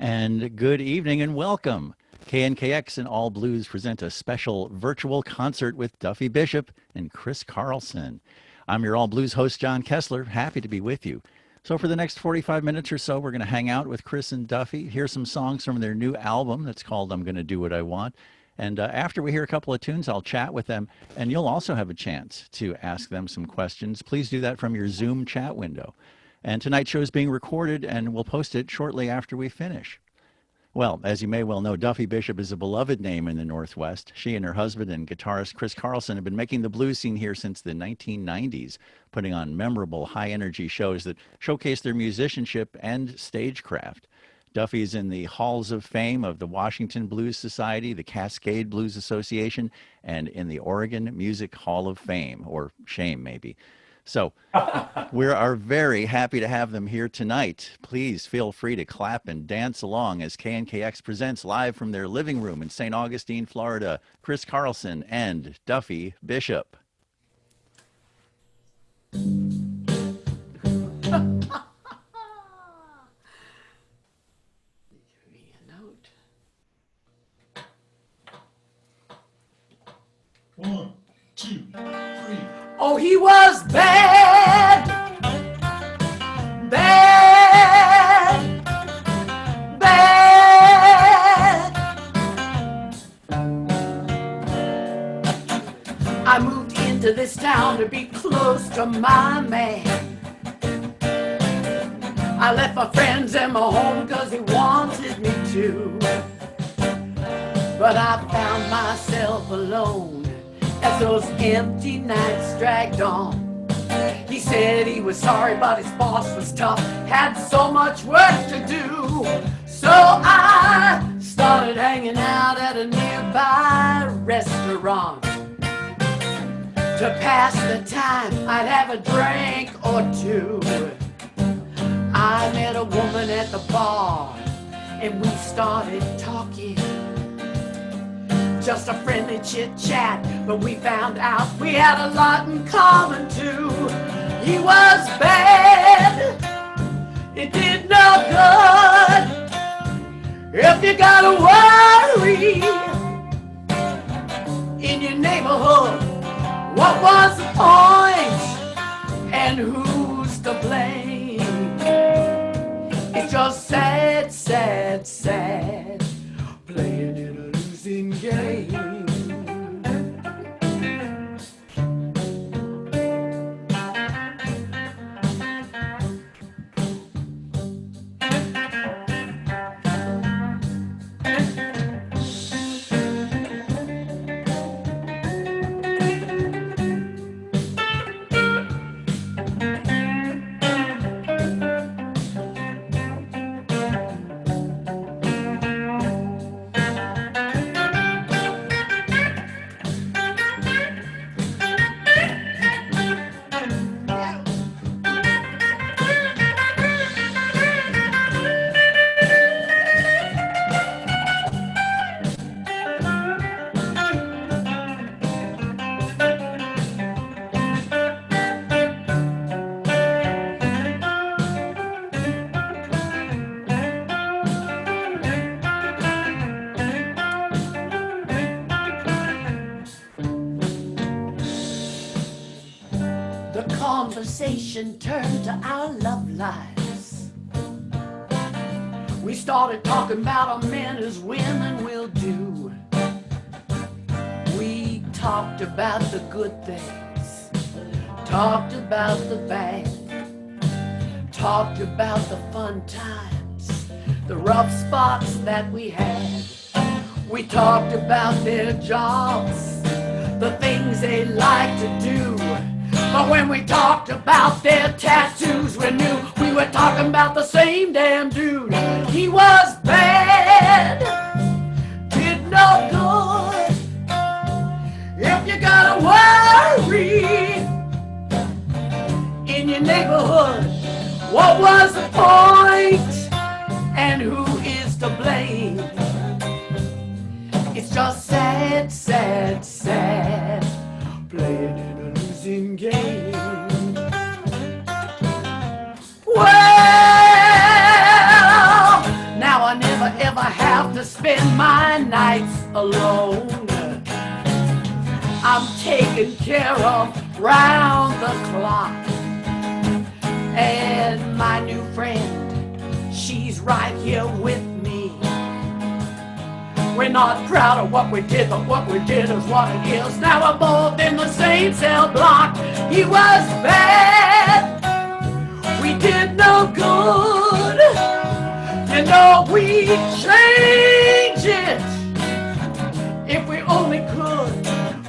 And good evening and welcome. KNKX and All Blues present a special virtual concert with Duffy Bishop and Chris Carlson. I'm your All Blues host, John Kessler. Happy to be with you. So for the next 45 minutes or so, we're going to hang out with Chris and Duffy, hear some songs from their new album that's called I'm Gonna Do What I Want. And after we hear a couple of tunes, I'll chat with them. And you'll also have a chance to ask them some questions. Please do that from your Zoom chat window. And tonight's show is being recorded, and we'll post it shortly after we finish. Well, as you may well know, Duffy Bishop is a beloved name in the Northwest. She and her husband and guitarist Chris Carlson have been making the blues scene here since the 1990s, putting on memorable, high-energy shows that showcase their musicianship and stagecraft. Duffy is in the halls of fame of the Washington Blues Society, the Cascade Blues Association, and in the Oregon Music Hall of Fame, or shame maybe. So we are very happy to have them here tonight. Please feel free to clap and dance along as KNKX presents live from their living room in St. Augustine, Florida, Chris Carlson and Duffy Bishop. Give me a note. 1, 2, 3. Oh, he was bad, bad, bad. I moved into this town to be close to my man. I left my friends and my home 'cause he wanted me to. But I found myself alone as those empty nights dragged on. He said he was sorry, but his boss was tough, had so much work to do. So I started hanging out at a nearby restaurant. To pass the time, I'd have a drink or two. I met a woman at the bar, and we started talking. Just a friendly chit-chat, but we found out we had a lot in common too. He was bad, it did no good. If you gotta worry in your neighborhood, what was the point and who's to blame? It's just sad, sad, sad, playing in a losing game. Conversation turned to our love lives. We started talking about our men as women will do. We talked about the good things, talked about the bad, talked about the fun times, the rough spots that we had. We talked about their jobs, the things they like to do. But when we talked about their tattoos, we knew we were talking about the same damn dude. He was bad, did no good. If you gotta worry in your neighborhood, what was the point and who is to blame? It's just sad, sad, sad, playing in a losing game. Well, now I never taken care of round the clock. And my new friend, she's right here with me. We're not proud of what we did, but what we did is what it is. Now we're both in the same cell block. He was bad, we did no good. You know, we'd change it if we only could.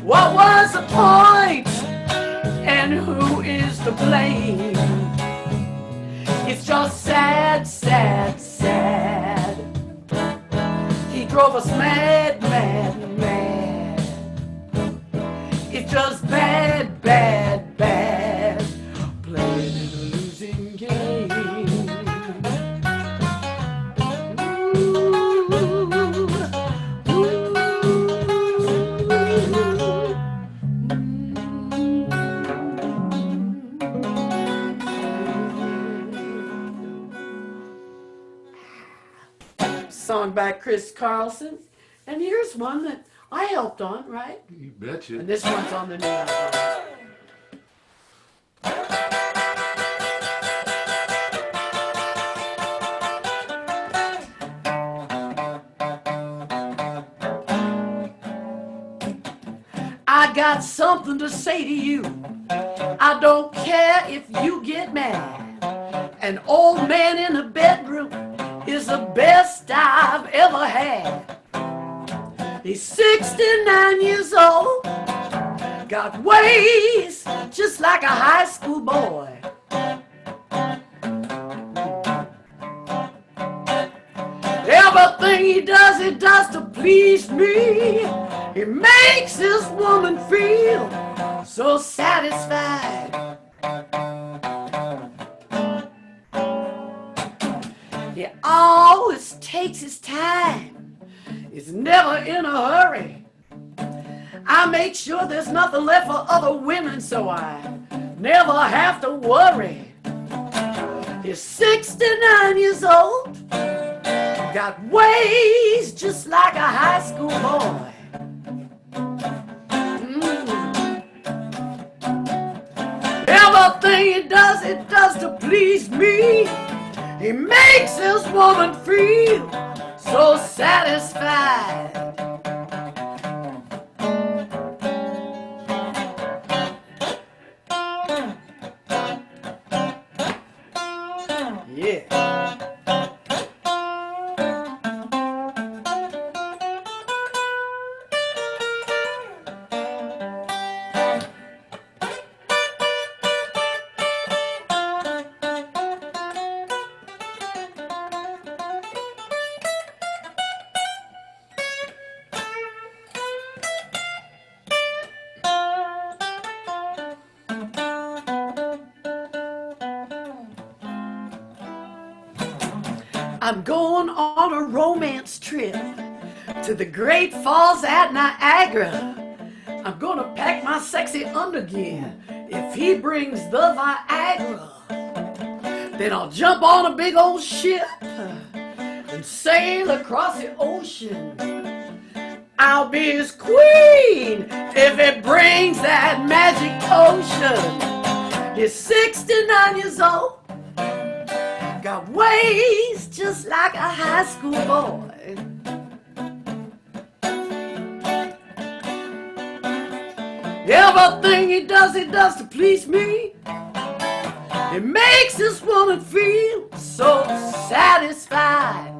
What was the point? And who is to blame? It's just sad, sad, sad. He drove us mad, mad, mad. It's just bad, bad, bad. Playing in a losing game. Song by Chris Carlson. And here's one that I helped on, right? You betcha. And this one's on the new album. I got something to say to you. I don't care if you get mad. An old man in a bedroom is the best I've ever had. He's 69 years old, got ways just like a high school boy. Everything he does to please me. He makes this woman feel so satisfied. He always takes his time. He's never in a hurry. I make sure there's nothing left for other women, so I never have to worry. He's 69 years old, got ways just like a high school boy. Everything he does to please me. He makes this woman feel so satisfied. Yeah. I'm going on a romance trip to the Great Falls at Niagara. I'm gonna pack my sexy undergear if he brings the Viagra. Then I'll jump on a big old ship and sail across the ocean. I'll be his queen if it brings that magic potion. He's 69 years old, got ways just like a high school boy. Everything he does to please me. It makes this woman feel so satisfied.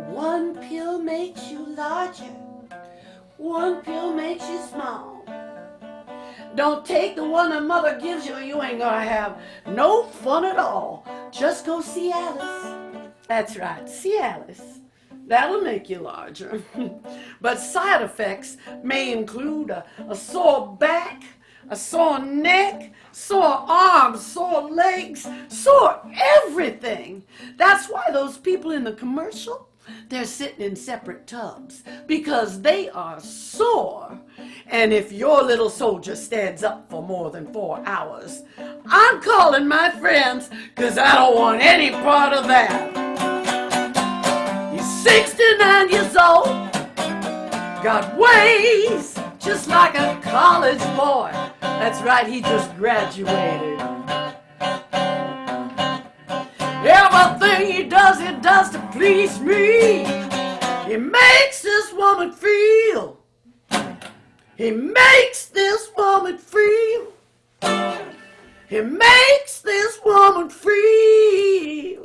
One pill makes you larger, one pill makes you small. Don't take the one that mother gives you, you ain't gonna have no fun at all. Just go see Alice. That's right, see Alice. That'll make you larger. But side effects may include a sore back, a sore neck, sore arms, sore legs, sore everything. That's why those people in the commercial, they're sitting in separate tubs because they are sore. And if your little soldier stands up for more than 4 hours, I'm calling my friends because I don't want any part of that. He's 69 years old, got ways just like a college boy. That's right, he just graduated. Everything he does to please me. He makes this woman feel. He makes this woman feel. He makes this woman feel.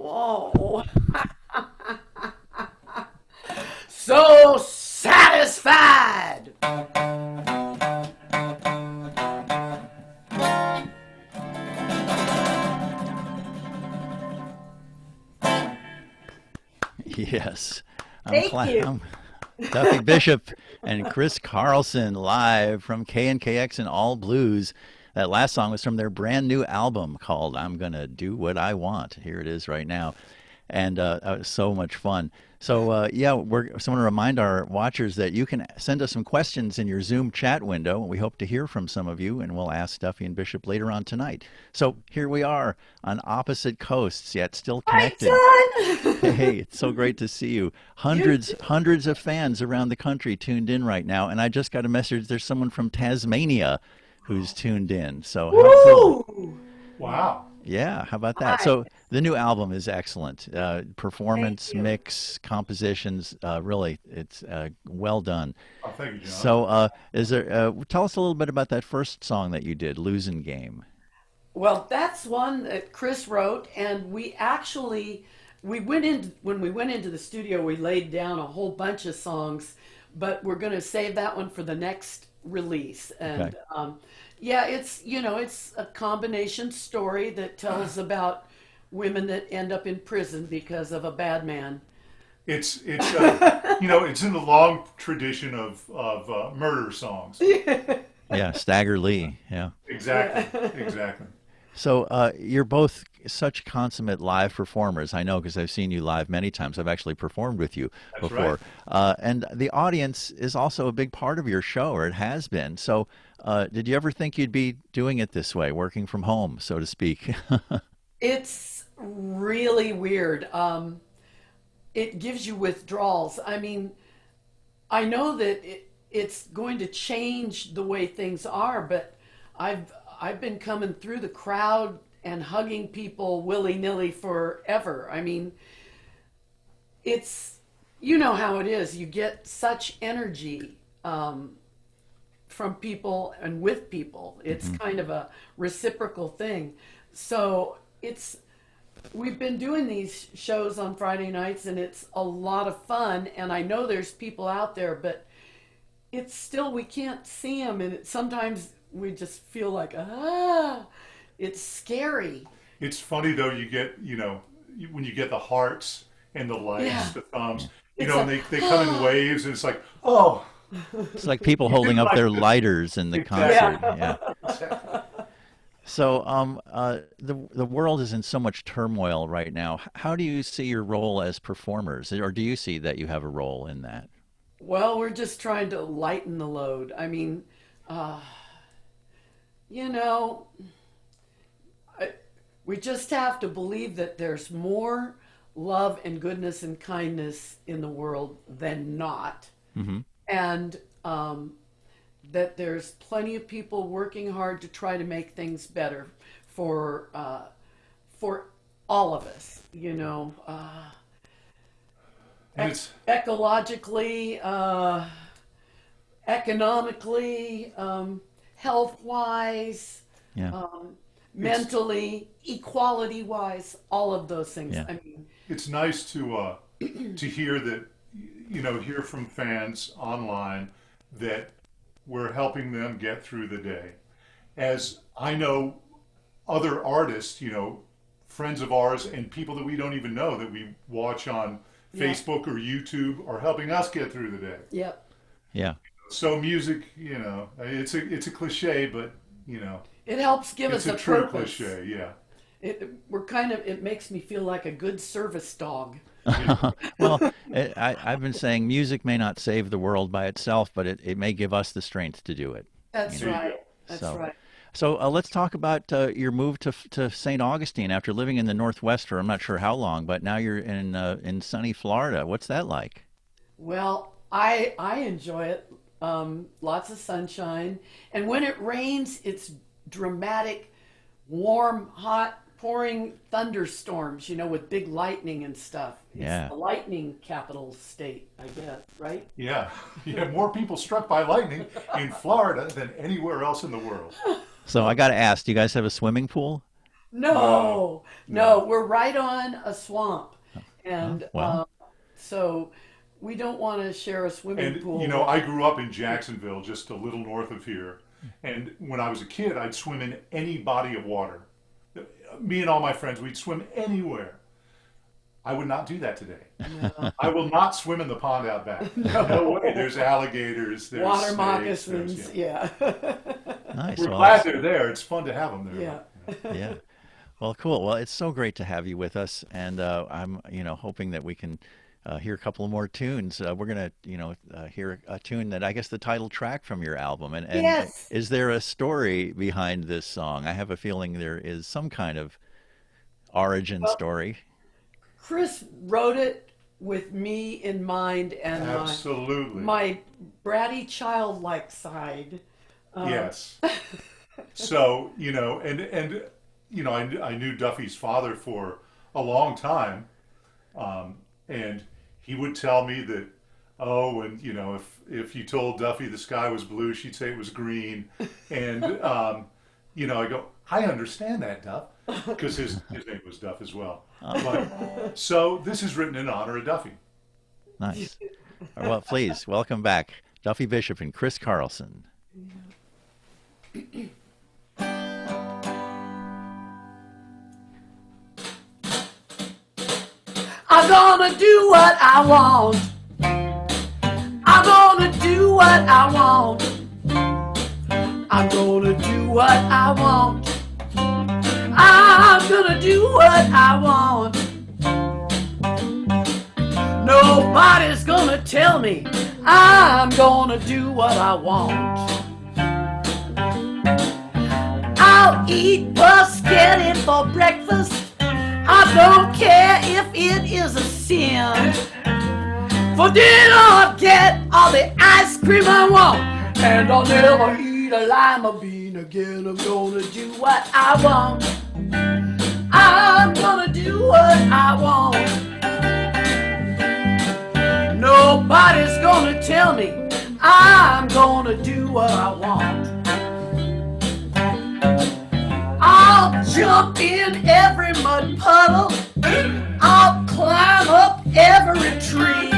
Oh. So satisfied. Yes. Thank you. Duffy Bishop and Chris Carlson live from KNKX and All Blues. That last song was from their brand new album called I'm Gonna Do What I Want. Here it is right now. And it was so much fun. So, yeah, I want to remind our watchers that you can send us some questions in your Zoom chat window. We hope to hear from some of you, and we'll ask Duffy and Bishop later on tonight. So here we are on opposite coasts, yet still connected. Hi, John. Hey, it's so great to see you. Hundreds of fans around the country tuned in right now, and I just got a message. There's someone from Tasmania who's tuned in. So how cool. Woo! Wow. Yeah, how about that? Hi. So the new album is excellent. Performance, Thank you. mix, compositions, really, it's well done. Oh, thank you, John. So, is there? Tell us a little bit about that first song that you did, "Losing Game." Well, that's one that Chris wrote, and we went in when we went into the studio. We laid down a whole bunch of songs, but we're going to save that one for the next release. And Okay. yeah, it's a combination story that tells about women that end up in prison because of a bad man. It's it's in the long tradition of murder songs. Yeah, Stagger Lee. Yeah. Exactly. Exactly. So you're both such consummate live performers. I know because I've seen you live many times. I've actually performed with you That's before. right. And the audience is also a big part of your show, or it has been. So did you ever think you'd be doing it this way, working from home, so to speak? It's really weird. It gives you withdrawals. I mean, I know that it's going to change the way things are, but I've been coming through the crowd and hugging people willy-nilly forever. I mean, it's you know how it is. You get such energy from people and with people. It's kind of a reciprocal thing. So it's we've been doing these shows on Friday nights, and it's a lot of fun. And I know there's people out there, but it's still we can't see them, and sometimes we just feel like it's scary. It's funny though. You get when you get the hearts and the likes, Yeah. the thumbs, It's and a they come in waves, and it's like, oh, It's like people holding up like their this. lighters in the Exactly. concert. Yeah. So, the world is in so much turmoil right now. How do you see your role as performers, or do you see that you have a role in that? Well, we're just trying to lighten the load. I mean, uh, you know, I, we just have to believe that there's more love and goodness and kindness in the world than not. Hmm. And that there's plenty of people working hard to try to make things better for all of us. and it's Ecologically, economically, health-wise, Yeah. mentally, equality-wise, all of those things. Yeah. I mean, it's nice to to hear that hear from fans online that we're helping them get through the day. As I know, other artists, friends of ours and people that we don't even know that we watch on Yeah. Facebook or YouTube are helping us get through the day. yep. Yeah. So music, it's a cliche, but It helps give it's us a a true purpose. cliche. Yeah. It makes me feel like a good service dog. Well, I've been saying music may not save the world by itself, but it may give us the strength to do it. That's You know. right. That's So, right. So let's talk about your move to St. Augustine after living in the Northwest for I'm not sure how long, but now you're in sunny Florida. What's that like? Well, I enjoy it. Lots of sunshine, and when it rains, it's dramatic, warm, hot, pouring thunderstorms. With big lightning and stuff. It's Yeah. the lightning capital state, I guess, right? Yeah, you have more people struck by lightning in Florida than anywhere else in the world. So I got to ask, do you guys have a swimming pool? No, No, no. no, we're right on a swamp, Oh, and well, so we don't want to share a swimming And pool. I grew up in Jacksonville, just a little north of here. And when I was a kid, I'd swim in any body of water. Me and all my friends, we'd swim anywhere. I would not do that today. No. I will not swim in the pond out back. No way. There's alligators, there's Water snakes, moccasins, yeah. yeah. nice. We're Well, glad they're there. It's fun to have them there. Yeah. yeah. Well, cool. Well, it's so great to have you with us, and I'm, hoping that we can hear a couple more tunes. We're gonna, hear a tune that I guess the title track from your album. And Yes. is there a story behind this song? I have a feeling there is some kind of origin Well, story. Chris wrote it with me in mind and Absolutely. my bratty childlike side. Yes. So, I knew Duffy's father for a long time. And he would tell me that, oh, and if you told Duffy the sky was blue, she'd say it was green. And I go, I understand that, Duff, because his name was Duff as well. But so this is written in honor of Duffy. Nice. Well, please welcome back Duffy Bishop and Chris Carlson. I'm gonna do what I want. I'm gonna do what I want. I'm gonna do what I want. I'm gonna do what I want. Nobody's gonna tell me I'm gonna do what I want. I'll eat spaghetti for breakfast. I don't care if it is a sin. For dinner I'll get all the ice cream I want. And I'll never eat a lima bean again. I'm gonna do what I want. I'm gonna do what I want. Nobody's gonna tell me I'm gonna do what I want. I'll jump in every mud puddle. I'll climb up every tree.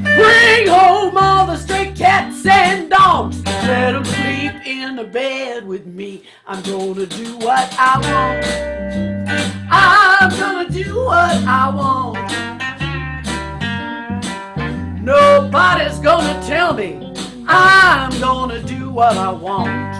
Bring home all the stray cats and dogs. Let them sleep in the bed with me. I'm gonna do what I want. I'm gonna do what I want. Nobody's gonna tell me I'm gonna do what I want.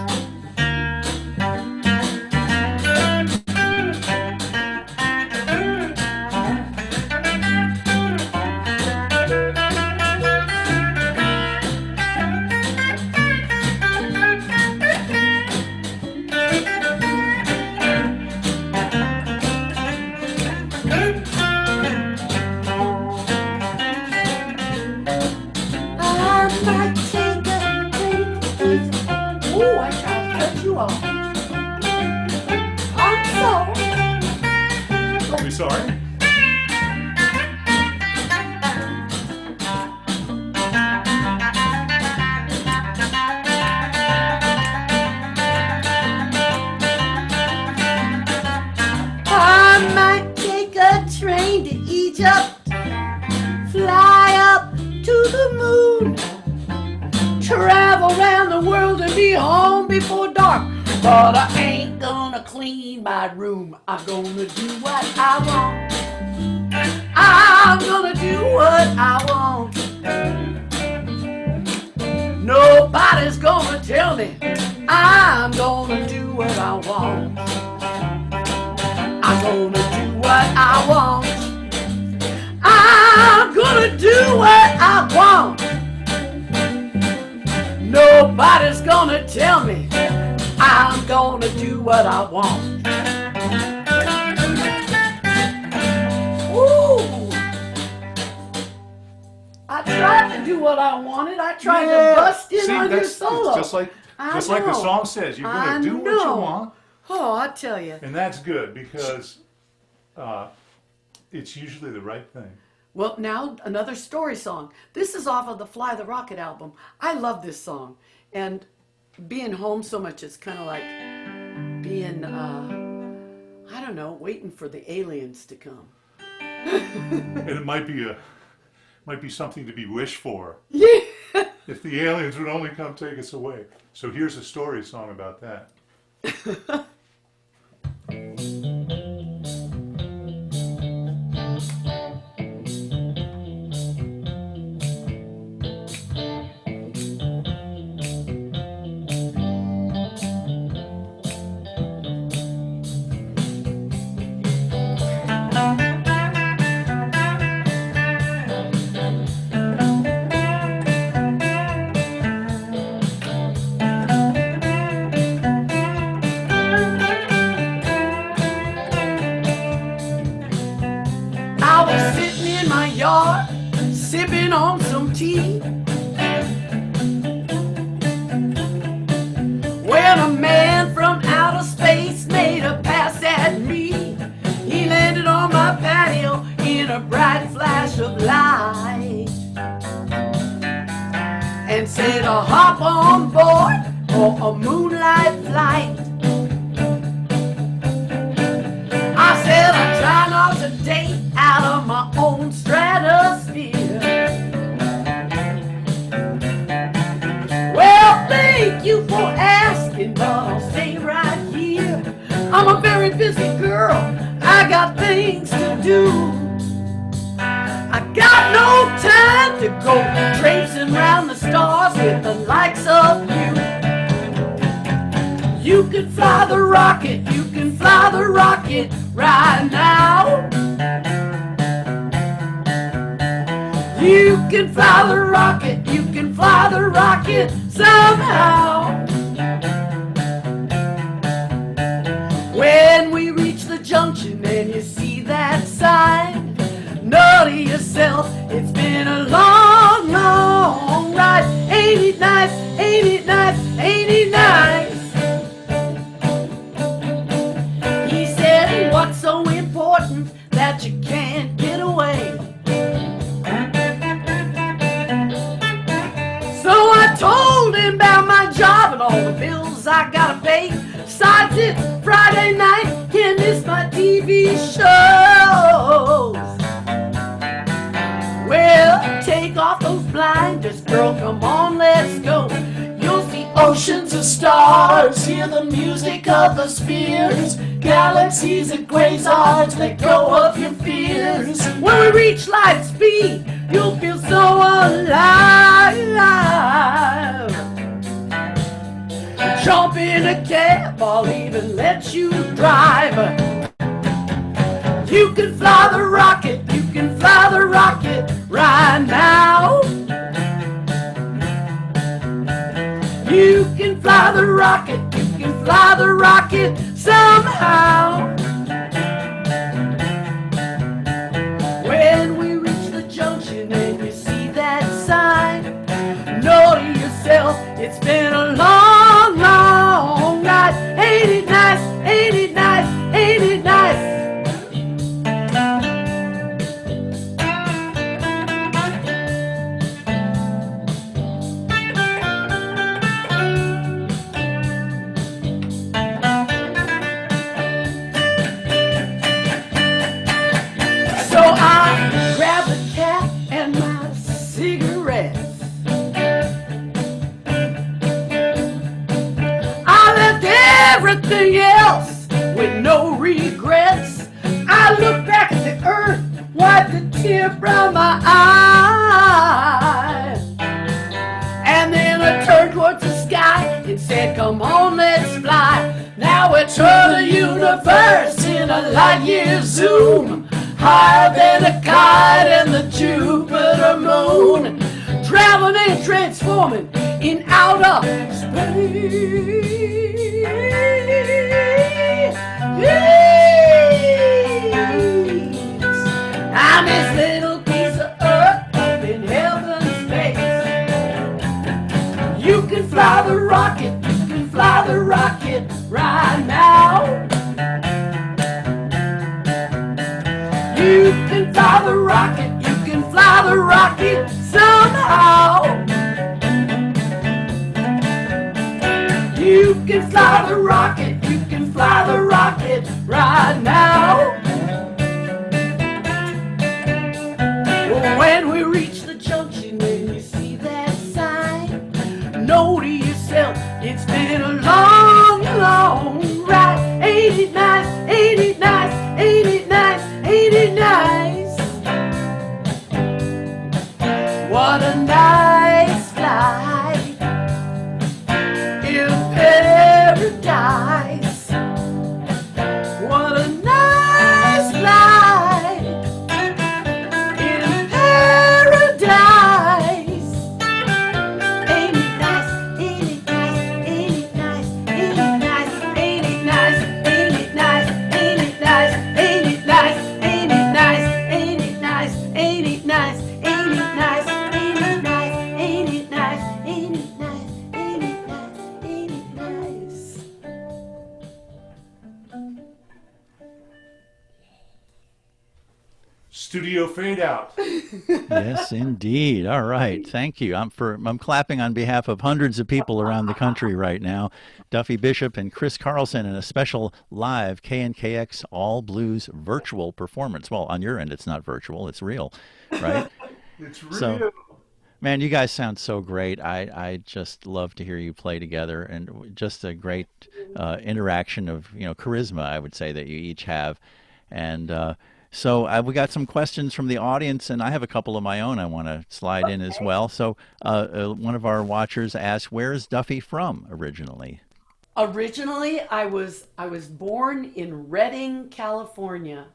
Oh, I tried to cut you off. I'm sorry. Don't be sorry. I might take a train to Egypt, fly up to the moon, travel around the world and be home before dark. But I ain't gonna clean my room. I'm gonna do what I want. I'm gonna do what I want. Nobody's gonna tell me I'm gonna do what I want. I'm gonna do what I want. I'm gonna do what I want. Nobody's gonna tell me I'm gonna do what I want. Ooh! I tried to do what I wanted. I tried to bust in on your solo. It's just like the song says. You're going to do what you want. Oh, I tell you. And that's good because it's usually the right thing. Well, now another story song. This is off of the Fly the Rocket album. I love this song. And being home so much, it's kind of like being, I don't know, waiting for the aliens to come. And it might be something to be wished for. Yeah. If the aliens would only come take us away. So here's a story song about that. I was sitting in my yard, sipping on some tea, when a man from outer space made a pass at me. He landed on my patio in a bright flash of light and said, hop on board for a moonlight flight. I said, I try not to date out of my own stratosphere. Well, thank you for asking, but I'll stay right here. I'm a very busy girl, I got things to do. I got no time to go traipsing round the stars with the likes of you. You can fly the rocket, you can fly the rocket right now. You can fly the rocket, you can fly the rocket somehow. When we reach the junction and you see that sign, know to yourself, it's been a long, long ride. Ain't it nice, ain't it nice, ain't it nice? He said, what's so important that you can't get away? So I told him about my job and all the bills I gotta pay. Besides, it's Friday night, can't miss my TV shows. Well, take off those blinders, girl, come on, let's go. You'll see oceans of stars, hear the music of the spheres, galaxies and quasars, let go of your fears. When we reach light speed, you'll feel so alive. Jump in a cab, I'll even let you drive. You can fly the rocket, you can fly the rocket right now. You can fly the rocket, you can fly the rocket somehow. When we reach the junction and you see that sign, know to yourself, it's been a long, long ride. Ain't it nice, ain't it nice, ain't it nice? So I grabbed a cap and my cigarettes. I left everything else with no regrets. I looked back at the earth, wiped a tear from my eye, and then I turned towards the sky and said, come on, let's fly. Now we're toward the universe in a light year zoom, higher than a kite and the Jupiter moon. traveling and transforming in outer space. I'm this little piece of earth up in heaven's space. You can fly the rocket, you can fly the rocket right now. You can fly the rocket, you can fly the rocket somehow. You can fly the rocket, you can fly the rocket right now. Well, when we reach the junction, when you see that sign, know to yourself, it's been a long, long ride. Ain't it nice, ain't it nice, ain't it nice, ain't it nice? What a nice life in paradise. What a nice life in paradise. Ain't it nice, ain't it nice, ain't it nice, ain't it nice, ain't it nice, ain't it nice, ain't it nice, ain't it nice, ain't it nice, ain't it nice, ain't it nice, ain't it nice, ain't it nice, ain't it nice, ain't it nice, ain't it nice, ain't it nice. Studio fade out. Yes, indeed. All right. Thank you. I'm clapping on behalf of hundreds of people around the country right now. Duffy Bishop and Chris Carlson in a special live KNKX All Blues virtual performance. Well, on your end, it's not virtual, it's real, right? It's real. So, man, you guys sound so great. I just love to hear you play together, and just a great interaction of charisma, I would say, that you each have. And so we got some questions from the audience, and I have a couple of my own I want to slide in as well. So one of our watchers asked, "Where is Duffy from originally?" Originally, I was born in Redding, California,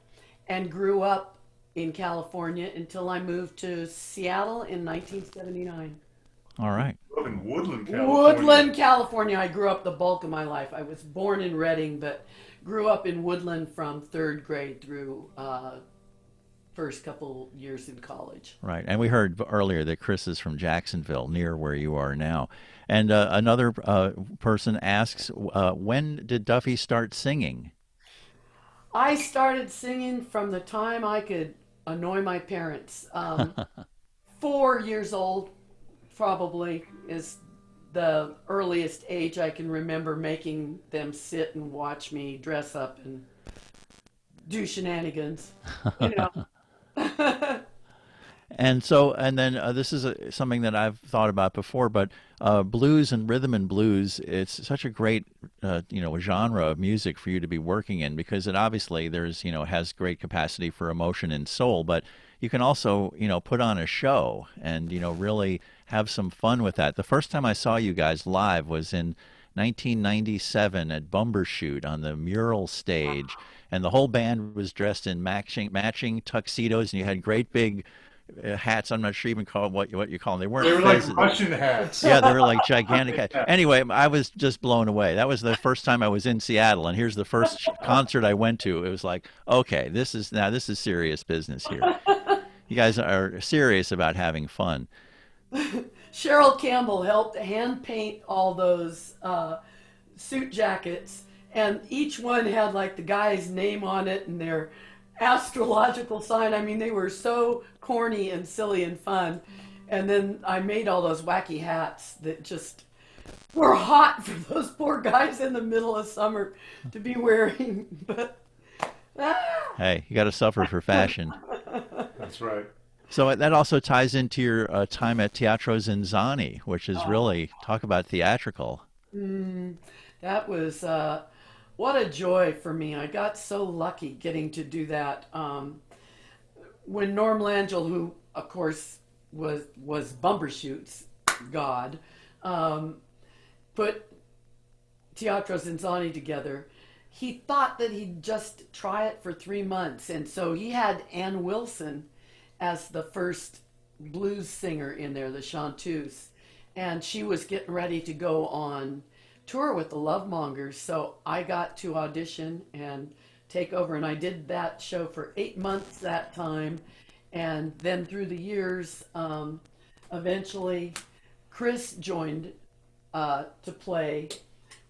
and grew up in California until I moved to Seattle in 1979. All right. Up in Woodland, California. Woodland, California. I grew up the bulk of my life. I was born in Redding, but grew up in Woodland from third grade through first couple years in college. Right. And we heard earlier that Chris is from Jacksonville, near where you are now. And another person asks, when did Duffy start singing? I started singing from the time I could annoy my parents. 4 years old, probably, is the earliest age I can remember making them sit and watch me dress up and do shenanigans. You know. And so, and then this is something that I've thought about before, but blues and rhythm and blues, it's such a great, genre of music for you to be working in, because it obviously has great capacity for emotion and soul, but you can also, put on a show and, really have some fun with that. The first time I saw you guys live was in 1997 at Bumbershoot on the mural stage, and the whole band was dressed in matching tuxedos, and you had great big hats. I'm not sure even call what you call them. They weren't. They were like Russian hats. Yeah, they were like gigantic hats. Anyway, I was just blown away. That was the first time I was in Seattle, and here's the first concert I went to. It was like, okay, this is serious business here. You guys are serious about having fun. Cheryl Campbell helped hand paint all those suit jackets, and each one had like the guy's name on it and their astrological sign. I mean, they were so corny and silly and fun. And then I made all those wacky hats that just were hot for those poor guys in the middle of summer to be wearing. But hey, you got to suffer for fashion. That's right. So that also ties into your time at Teatro Zinzani, which is really, talk about theatrical. That was what a joy for me. I got so lucky getting to do that. When Norm Langell, who of course was Bumbershoot's god, put Teatro Zinzani together, he thought that he'd just try it for 3 months. And so he had Ann Wilson as the first blues singer in there, the chanteuse, and she was getting ready to go on tour with the Love Mongers. So I got to audition and take over, and I did that show for 8 months that time, and then through the years, eventually, Chris joined to play.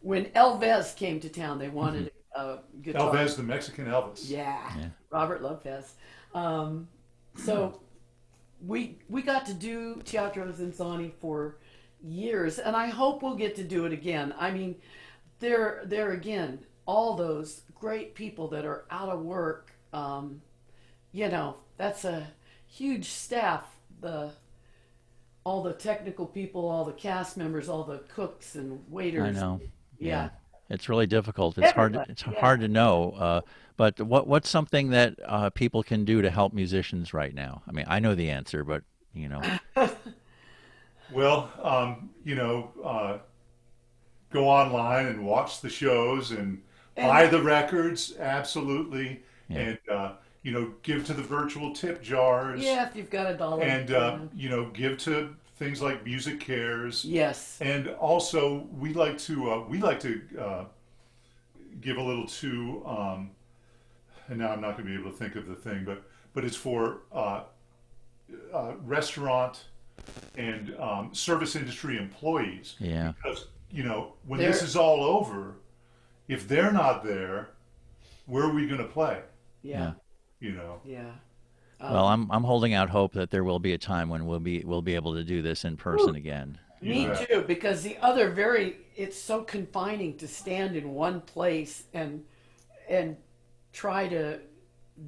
When Elvis came to town, they wanted a guitar. Elvis, the Mexican Elvis. Yeah, Yeah. Robert Lopez. So we got to do Teatro Zinzani for years, and I hope we'll get to do it again. I mean, there again, all those great people that are out of work. That's a huge staff. All the technical people, all the cast members, all the cooks and waiters. I know. Yeah. It's really difficult. It's hard. Everybody, It's yeah. hard to know. But what's something that people can do to help musicians right now? I mean, I know the answer, but you know, Well, go online and watch the shows and buy the records, absolutely, Yeah. and give to the virtual tip jars, Yeah, if you've got a dollar. and Yeah. give to things like Music Cares, Yes. and also we like to give a little to, and now I'm not going to be able to think of the thing, but it's for restaurant and service industry employees. yeah. Because, when They're- this is all over, if they're not there, where are we going to play? Yeah. You know? Yeah. Well, I'm holding out hope that there will be a time when we'll be able to do this in person again. Me Yeah. too, because it's so confining to stand in one place and try to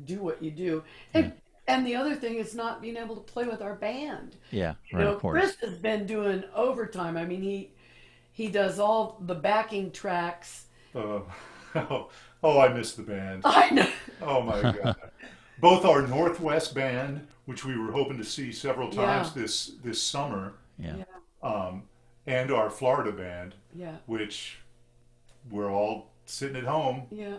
do what you do. And the other thing is not being able to play with our band. Yeah, You right, know, of course. Chris has been doing overtime. I mean, he does all the backing tracks. Uh, oh, I miss the band. I know. Oh my God. Both our Northwest band, which we were hoping to see several times Yeah. this summer, Yeah. and our Florida band, Yeah. which we're all sitting at home. Yeah.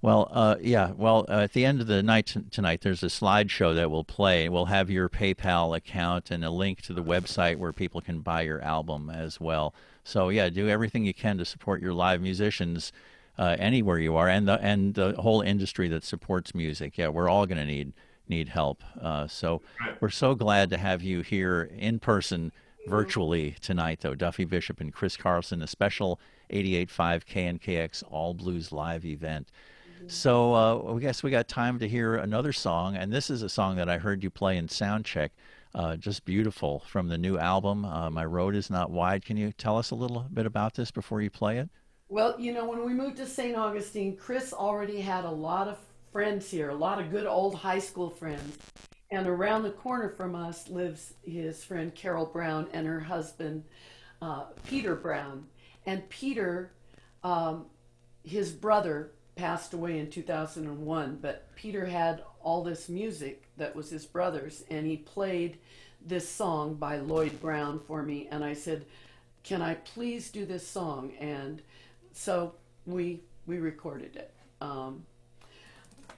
Well, yeah. Well, at the end of the night tonight, there's a slideshow that will play. We'll have your PayPal account and a link to the website where people can buy your album as well. So yeah, do everything you can to support your live musicians anywhere you are, and the whole industry that supports music. Yeah, we're all going to need help. So we're so glad to have you here in person, virtually tonight, though. Duffy Bishop and Chris Carlson, a special 88.5 KNKX All Blues live event. So I guess we got time to hear another song, and this is a song that I heard you play in Soundcheck. Just beautiful, from the new album, My Road Is Not Wide. Can you tell us a little bit about this before you play it? Well, when we moved to St. Augustine, Chris already had a lot of friends here, a lot of good old high school friends. And around the corner from us lives his friend Carol Brown and her husband, Peter Brown. And Peter, his brother, passed away in 2001, but Peter had all this music that was his brother's, and he played this song by Lloyd Brown for me, and I said, can I please do this song? And so we recorded it.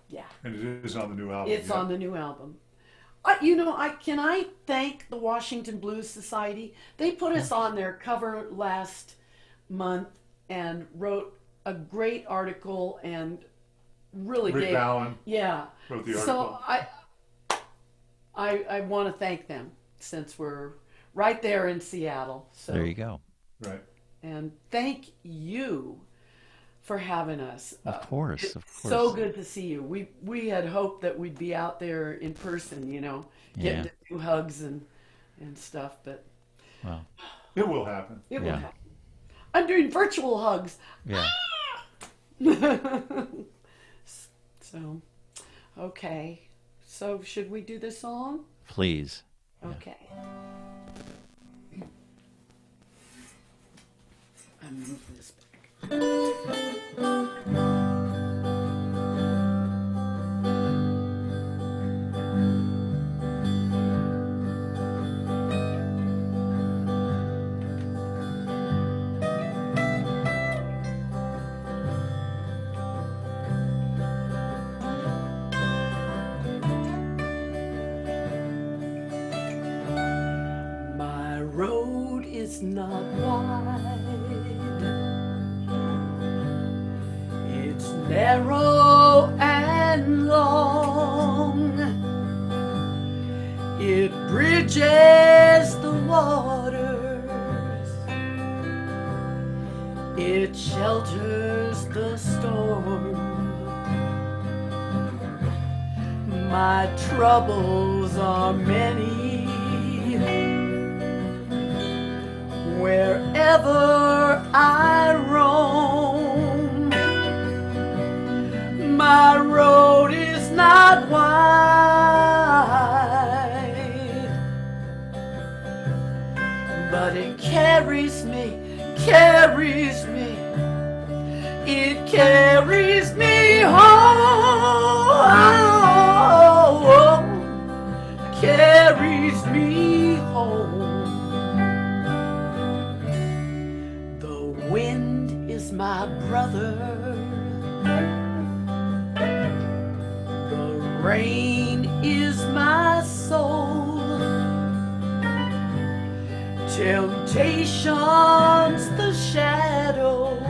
Yeah, And it is on the new album. it's yeah. on the new album. Can I thank the Washington Blues Society? They put us on their cover last month and wrote a great article and really Rick gave. Bowen Yeah. wrote the So article. I want to thank them since we're right there in Seattle. So There you go. Right. and thank you for having us. Of course, It's of course. so good to see you. We had hoped that we'd be out there in person, getting Yeah. to do hugs and stuff, but Well, It will happen. it will Yeah. happen. I'm doing virtual hugs. yeah. So, okay. So, should we do this song? Please. Okay. I'm moving this back. it's not wide. It's narrow and long. It bridges the waters. It shelters the storm. My troubles are many. Wherever I roam, my road is not wide, but it carries me, it carries me home, carries me home. The wind is my brother, the rain is my soul, temptation's the shadows,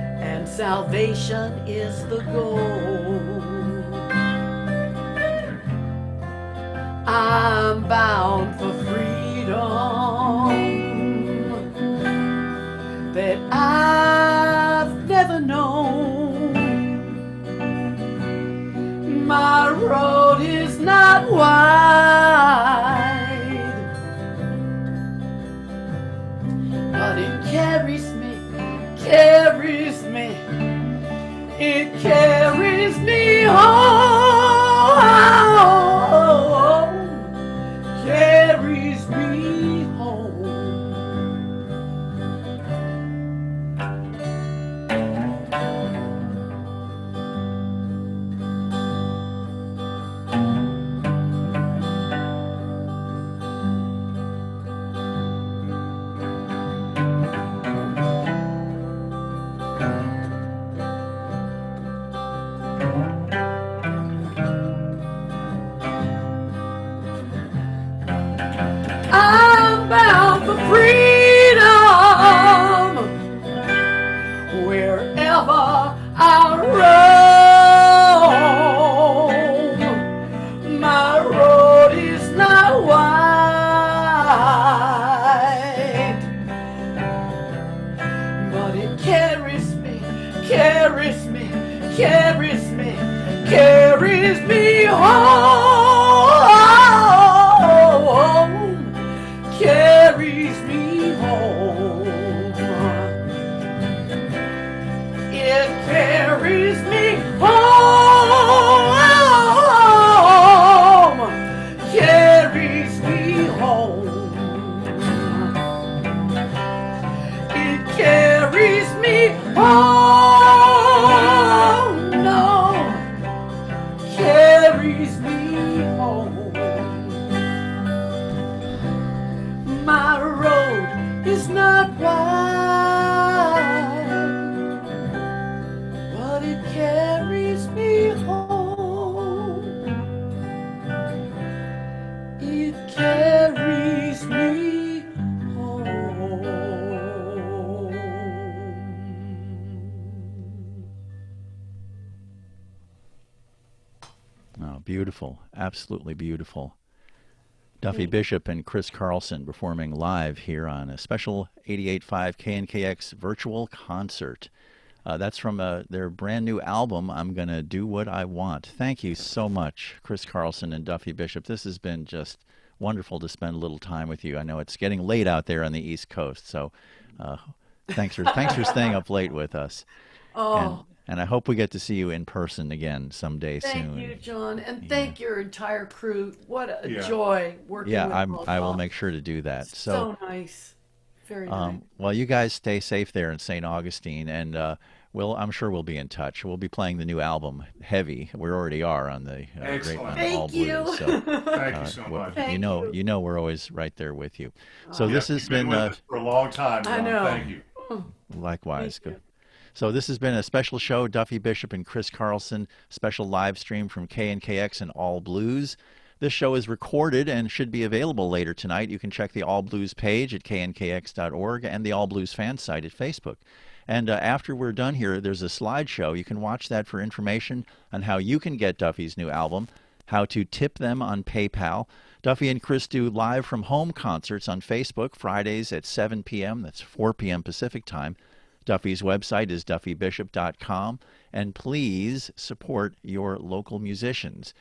and salvation is the goal. I'm bound for freedom that I've never known. My road is not wide, but it carries me, it carries me home, carries me home. I'm bound for freedom wherever I roam. My road is not wide, but it carries me, carries me home, carries me home. It carries me home, carries me home. It carries me home, no, carries me home. My road is not wide, but it carries me home. It carries me home. Oh, beautiful. Absolutely beautiful. Duffy Bishop and Chris Carlson performing live here on a special 88.5 KNKX virtual concert. That's from their brand new album, I'm Gonna Do What I Want. Thank you so much, Chris Carlson and Duffy Bishop. This has been just wonderful to spend a little time with you. I know it's getting late out there on the East Coast, so thanks for staying up late with us. Oh, And I hope we get to see you in person again someday soon. thank you, John, and thank your entire crew. What a Yeah. joy working Yeah, with all I will y'all. make sure to do that. So nice, very nice. Well, you guys stay safe there in St. Augustine, and I'm sure we'll be in touch. We'll be playing the new album, Heavy. We already are on the Excellent. on Thank All you. Blues. So Thank you so much. Thank you. you know we're always right there with you. So Yeah, this has you've been been with us for a long time, I John. know. Thank you. likewise. Thank you. So this has been a special show, Duffy Bishop and Chris Carlson, special live stream from KNKX and All Blues. This show is recorded and should be available later tonight. You can check the All Blues page at KNKX.org and the All Blues fan site at Facebook. And after we're done here, there's a slideshow. You can watch that for information on how you can get Duffy's new album, how to tip them on PayPal. Duffy and Chris do live from home concerts on Facebook Fridays at 7 p.m. That's 4 p.m. Pacific time. Duffy's website is duffybishop.com. And please support your local musicians.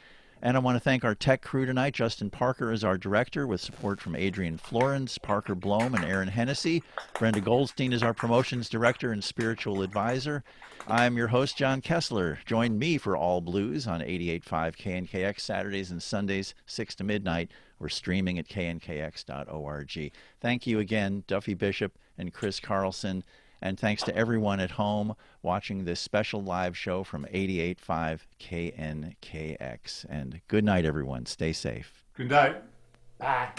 And I want to thank our tech crew tonight. Justin Parker is our director with support from Adrian Florence, Parker Blome, and Aaron Hennessy. Brenda Goldstein is our promotions director and spiritual advisor. I'm your host, John Kessler. Join me for All Blues on 88.5 KNKX Saturdays and Sundays, 6 to midnight. We're streaming at knkx.org. Thank you again, Duffy Bishop and Chris Carlson. And thanks to everyone at home watching this special live show from 88.5 KNKX. And good night, everyone. Stay safe. Good night. Bye.